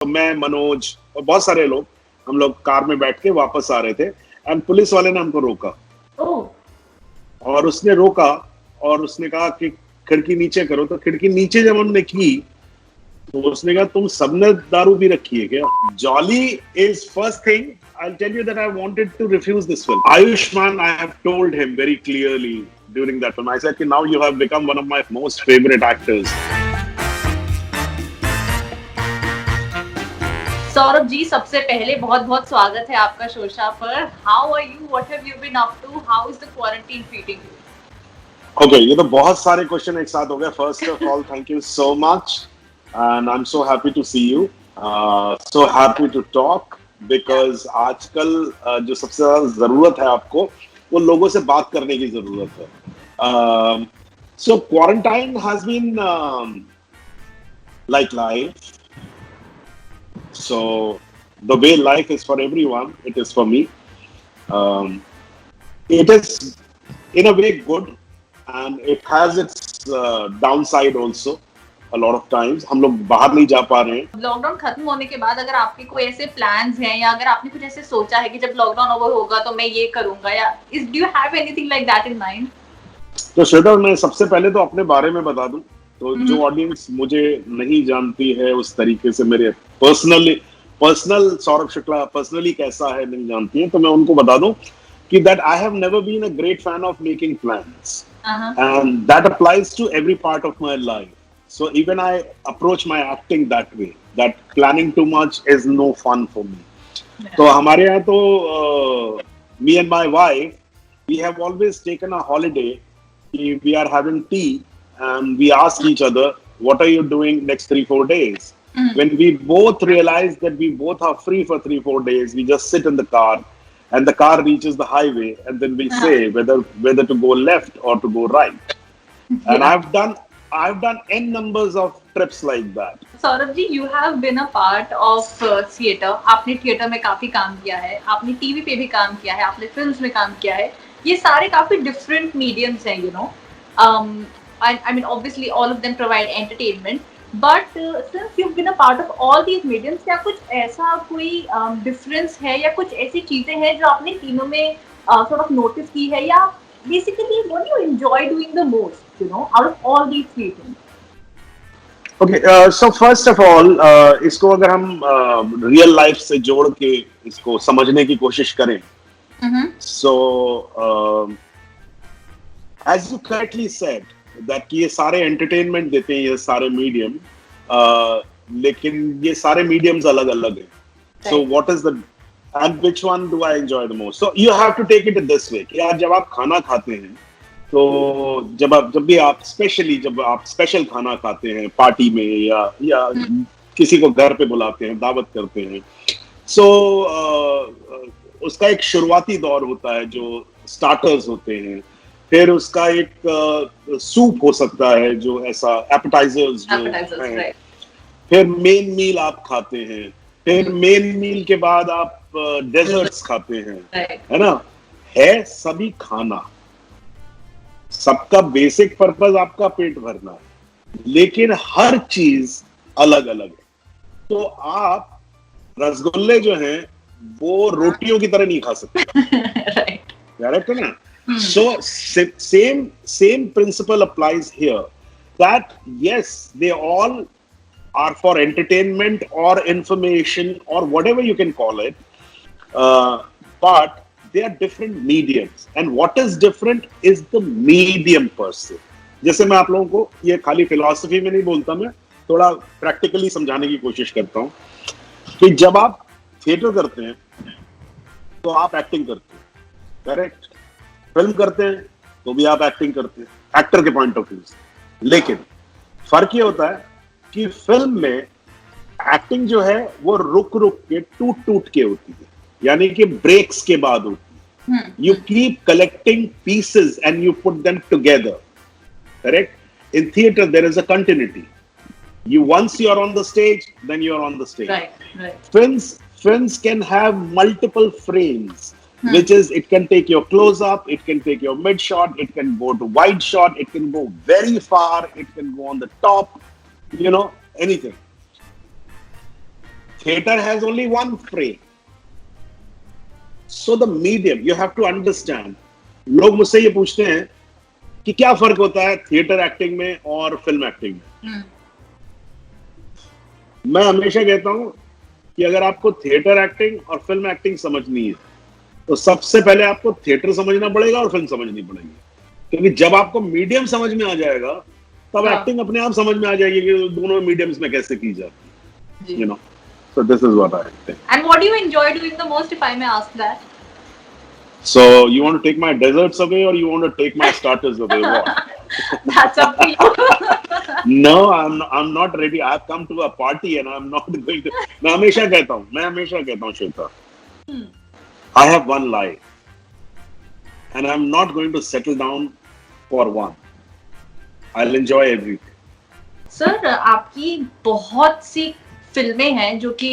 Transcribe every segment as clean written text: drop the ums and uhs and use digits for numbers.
तो मैं, मनोज और बहुत सारे लोग, हम लोग कार में बैठ के वापस आ रहे थे एंड पुलिस वाले ने हमको रोका। और उसने रोका और उसने कहा कि खिड़की नीचे करो। तो खिड़की नीचे जब हमने की तो उसने कहा तुम सबने दारू भी रखी है क्या? Jolly is first thing I'll tell you that I wanted to refuse this film. Ayushman, I have told him very clearly during that film. I said, now you have become one of my most favorite actors. Saurabh ji, सबसे पहले बहुत बहुत स्वागत है आपका शोशा पर। How are you? What have you been up to? How is the quarantine treating you? Okay, ये तो बहुत सारे क्वेश्चन एक साथ हो गए। First of all, thank you so much and I am so happy to see you, so happy to talk because आजकल जो सबसे ज्यादा जरूरत है आपको, वो लोगों से बात करने की जरूरत है। So quarantine has been like life. So the way life is for everyone, it is for me. It is in a way good, and it has its downside also. A lot of times हम लोग बाहर नहीं जा पा रहे हैं। Lockdown खत्म होने के बाद अगर आपके कोई ऐसे प्लान्स हैं या अगर आपने कुछ ऐसे सोचा है कि जब लॉकडाउन ओवर होगा तो मैं ये करूंगा, या do you have anything like that in mind? तो श्वेता, मैं सबसे पहले तो अपने बारे में बता दूं, तो जो ऑडियंस मुझे नहीं जानती है उस तरीके से, मेरे पर्सनल सौरभ शुक्ला पर्सनली कैसा है नहीं जानती है, तो मैं उनको बता दूं कि that I have never been a great fan of making plans. And that applies to every part of my life. So even I approach my acting that way, that planning too much is no fun for me. तो हमारे यहाँ तो me and my wife, we have always taken a holiday. We are having tea and we ask each other, what are you doing next 3-4 days? When we both realize that we both are free for 3-4 days, we just sit in the car and the car reaches the highway and then we say whether to go left or to go right. And I've done n numbers of trips like that. Saurabh ji, you have been a part of theater. आपने theatre में काफी काम किया है, आपने TV पे भी काम किया है, आपने फिल्म्स में काम किया है। ये सारे काफी डिफरेंट मीडियम्स हैं, you know. I mean, obviously all of them provide entertainment. But since you've been a part of all these mediums, क्या कुछ ऐसा कोई डिफरेंस है या कुछ ऐसी चीजें हैं जो आपने तीनों में sort of notice की है, या basically what do you enjoy doing the most, you know, out of all these three things? Okay, so first of all, इसको अगर हम real life से जोड़ के इसको समझने की कोशिश करें, so as you correctly said, that कि ये सारे एंटरटेनमेंट देते हैं, ये सारे मीडियम, लेकिन ये सारे मीडियम्स अलग अलग हैं. So what is the and which one do I enjoy the most? So you have to take it this way कि यार, जब आप खाना खाते हैं, तो जब भी आप स्पेशल खाना खाते हैं पार्टी में या किसी को घर पे बुलाते हैं, दावत करते हैं, सो उसका एक शुरुआती दौर होता है जो स्टार्टर्स होते हैं, फिर उसका एक सूप हो सकता है जो ऐसा एपेटाइजर्स जो है, फिर मेन मील आप खाते हैं, फिर मेन मील के बाद आप डेजर्ट्स खाते हैं, है ना? है सभी खाना, सबका बेसिक पर्पस आपका पेट भरना है, लेकिन हर चीज अलग अलग है. तो आप रसगुल्ले जो हैं वो रोटियों की तरह नहीं खा सकते, करेक्ट है ना? So same principle applies here, that yes, they all are for entertainment or information or whatever you can call it, but they are different mediums, and what is different is the medium per se. जैसे मैं आप लोगों को ये खाली philosophy में नहीं बोलता, मैं थोड़ा प्रैक्टिकली समझाने की कोशिश करता हूँ कि जब आप थिएटर करते हैं तो आप एक्टिंग करते हैं, करेक्ट? फिल्म करते हैं तो भी आप एक्टिंग करते हैं, एक्टर के पॉइंट ऑफ व्यू से. लेकिन फर्क ये होता है कि फिल्म में एक्टिंग जो है वो रुक के टूट के होती है, यानी कि ब्रेक्स के बाद होती है. You keep collecting pieces and you put them together, correct? In theatre there is a continuity. You once you are on the stage, then you are on the stage. Right. Films can have multiple frames, which is, it can take your close up, it can take your mid shot, it can go to wide shot, it can go very far, it can go on the top, you know, anything. theater has only one frame. So the medium, you have to understand. लोग मुझसे ये पूछते हैं कि क्या फर्क होता है थिएटर एक्टिंग में और फिल्म एक्टिंग में. मैं हमेशा कहता हूं कि अगर आपको थिएटर एक्टिंग और फिल्म एक्टिंग समझनी है तो सबसे पहले आपको थिएटर समझना पड़ेगा और फिल्म समझनी पड़ेगी. क्योंकि जब आपको मीडियम समझ में आ जाएगा तब एक्टिंग अपने आप समझ में आ जाएगी कि दोनों मीडियम्स में कैसे की जाती है. So this is what I think. And what do you enjoy doing the most, if I may ask that? So you want to take my desserts away or you want to take my starters away? What? That's up to you. No, I'm not ready. I've come to a party and I'm not going to. मैं हमेशा कहता हूँ Shweta. I have one life, and I'm not going to settle down for one. I'll enjoy everything. Sir, आपकी बहुत सी फिल्में हैं जो कि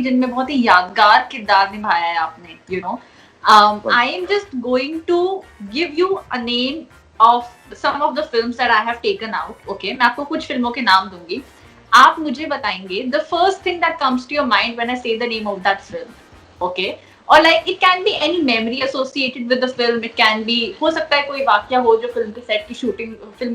जिनमें बहुत ही यादगार किरदार निभाया है आपने, you know. I am just going to give you a name of some of the films that I have taken out. Okay, मैं आपको कुछ फिल्मों के नाम दूंगी. आप मुझे बताएंगे the first thing that comes to your mind when I say the name of that film. Okay, or like it can be any memory associated with the film. It can be, हो सकता है कोई वाकया हो जो film के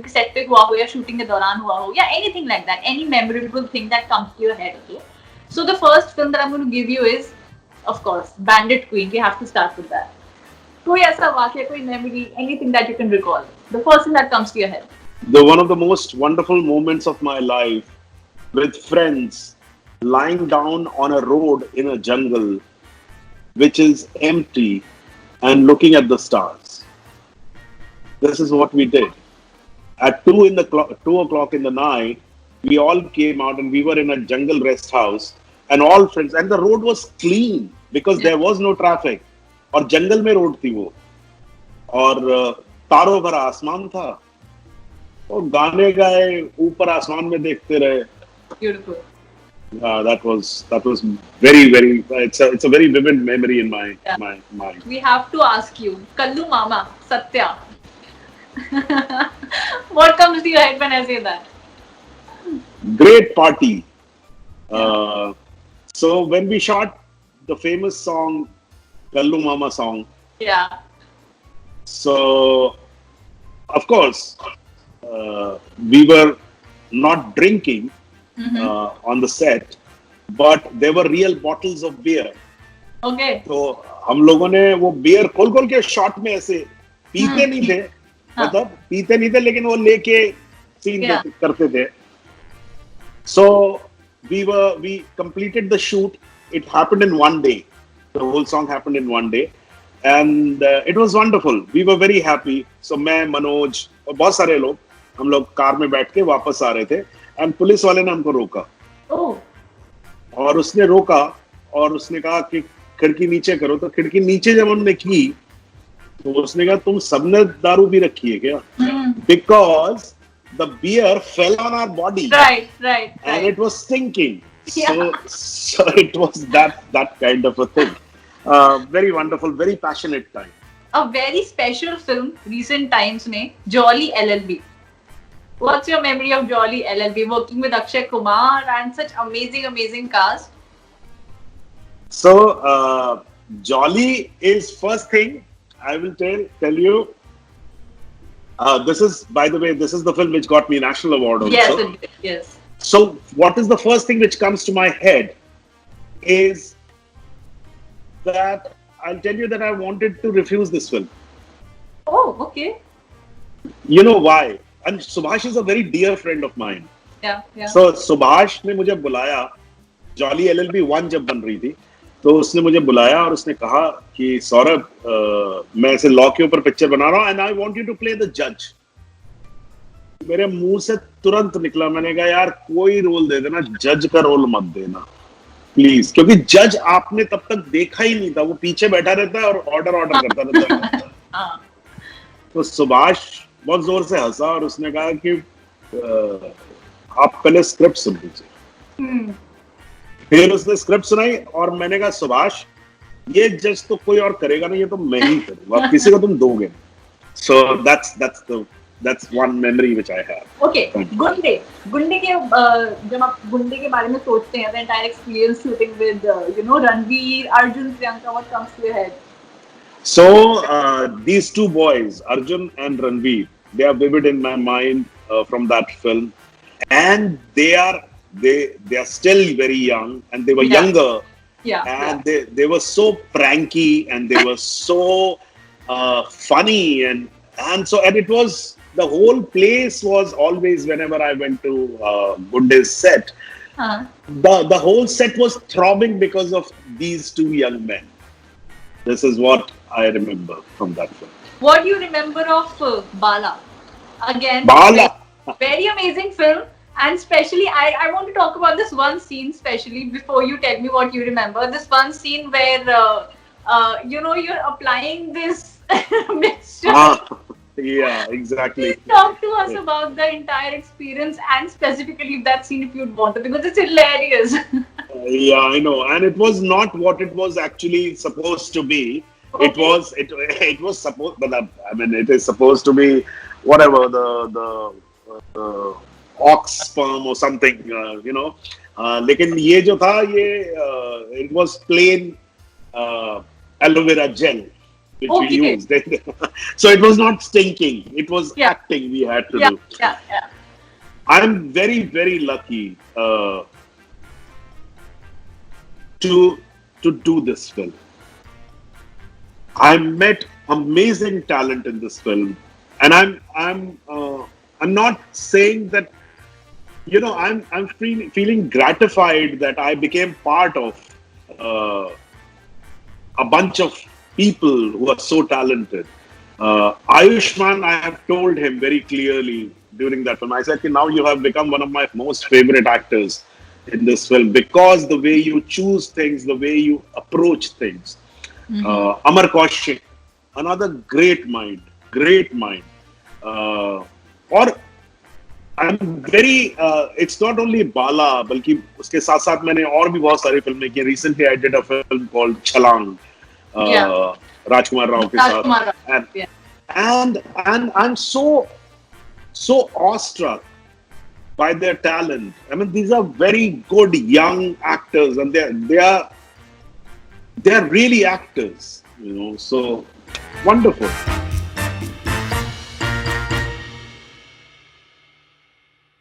set पे हुआ हो या शूटिंग के दौरान हुआ हो या anything like that, any memorable thing that comes to your head. Okay, so the first film that I'm going to give you is, of course, Bandit Queen. We have to start with that. कोई ऐसा वाकया, कोई memory, anything that you can recall, the first thing that comes to your head. One of the most wonderful moments of my life, with friends lying down on a road in a jungle which is empty and looking at the stars. This is what we did. At 2 o'clock in the night, we all came out and we were in a jungle rest house and all friends, and the road was clean because there was no traffic. और जंगल में road थी वो, और तारों भरा आसमान था, और गाने गाए, ऊपर आसमान में देखते रहे. Beautiful. That was very it's a very vivid memory in my mind. We have to ask you, Kallu Mama, Satya. What comes to your head when I say that? Great party. So when we shot the famous song, Kallu Mama song. Yeah. So of course we were not drinking on the set, but there were real bottles of beer. Okay. तो हम लोगों ने वो beer खोल के shot में ऐसे पीते नहीं थे, मतलब पीते नहीं थे, लेकिन वो लेके सीन करते थे. So we completed the shoot. It happened in one day. The whole song happened in one day, and it was wonderful. We were very happy. So मैं, मनोज और बहुत सारे लोग, हम लोग कार में बैठ के वापस आ रहे थे, and पुलिस वाले ने हमको रोका. और उसने रोका और उसने कहा कि खिड़की नीचे करो. तो खिड़की नीचे जब हमने की तो उसने कहा तुम सबने दारू भी रखी है क्या? Because the beer fell on our body. Right. And it was stinking. So it was that kind of a thing. Very wonderful, very passionate time. A very special film recent times में, Jolly LLB. What's your memory of Jolly LLB? Working with Akshay Kumar and such amazing cast. So Jolly is, first thing I will tell you. This is, by the way, this is the film which got me National Award also. Yes. So what is the first thing which comes to my head is that I'll tell you that I wanted to refuse this film. Oh, okay. You know why? And Subhash is a very dear friend of mine. Yeah. So Subhash ने मुझे बुलाया, Jolly LLB 1 जब बन रही थी, तो उसने मुझे बुलाया और उसने कहा कि सौरभ, मैं ऐसे लॉ के ऊपर पिक्चर बना रहा हूँ and I want you to play the judge. मेरे मुंह से तुरंत निकला, मैंने कहा यार कोई रोल दे देना, जज का रोल मत देना प्लीज, क्योंकि जज आपने तब तक देखा ही नहीं था, वो पीछे बैठा रहता है और ऑर्डर करता रहता है. तो सुभाष बहुत जोर से हंसा और उसने कहा कि आप पहले स्क्रिप्ट सुन लीजिए. फिर उसने स्क्रिप्ट सुनाई और मैंने कहा सुभाष, ये जज तो कोई और करेगा नहीं, ये तो मैं ही करूंगा, किसी को तुम दोगे. So that's that's one memory which I have. Okay, गुंडे गुंडे के जब आप गुंडे के बारे में सोचते हैं, the entire experience shooting with Ranveer, Arjun, Priyanka, what comes to your head? So these two boys, Arjun and Ranveer, they are vivid in my mind from that film, and they are still very young, and they were Yeah. younger, Yeah, and they were so pranky, and they were so funny, and it was, the whole place was always, whenever I went to Gunde's set, हाँ. the whole set was throbbing because of these two young men. This is what I remember from that film. What do you remember of Bala? Again, Bala. very amazing film, and especially I want to talk about this one scene specially before you tell me what you remember. This one scene where you're applying this mixture. Yeah, exactly. Please talk to us about the entire experience, and specifically that scene if you'd want to, because it's hilarious. Yeah, I know, and it was not what it was actually supposed to be. Okay. It was supposed, but I mean, it is supposed to be whatever the ox sperm or something, लेकिन ये जो था it was plain aloe vera gel which we used. So it was not stinking. It was acting we had to do. Yeah. I'm very, very lucky to do this film. I met amazing talent in this film, and I'm not saying that, I'm feeling gratified that I became part of a bunch of people who are so talented. Ayushmann, I have told him very clearly during that film. I said, now you have become one of my most favorite actors in this film, because the way you choose things, the way you approach things. Amar Kaushik, another great mind. और I'm very, it's not only Bala, बल्कि उसके साथ साथ मैंने और भी बहुत सारी फिल्में की. Recently I did a film called Chhalang, Rajkumar Rao के साथ, and I'm so awestruck by their talent. I mean, these are very good young actors, and they are really actors, so wonderful.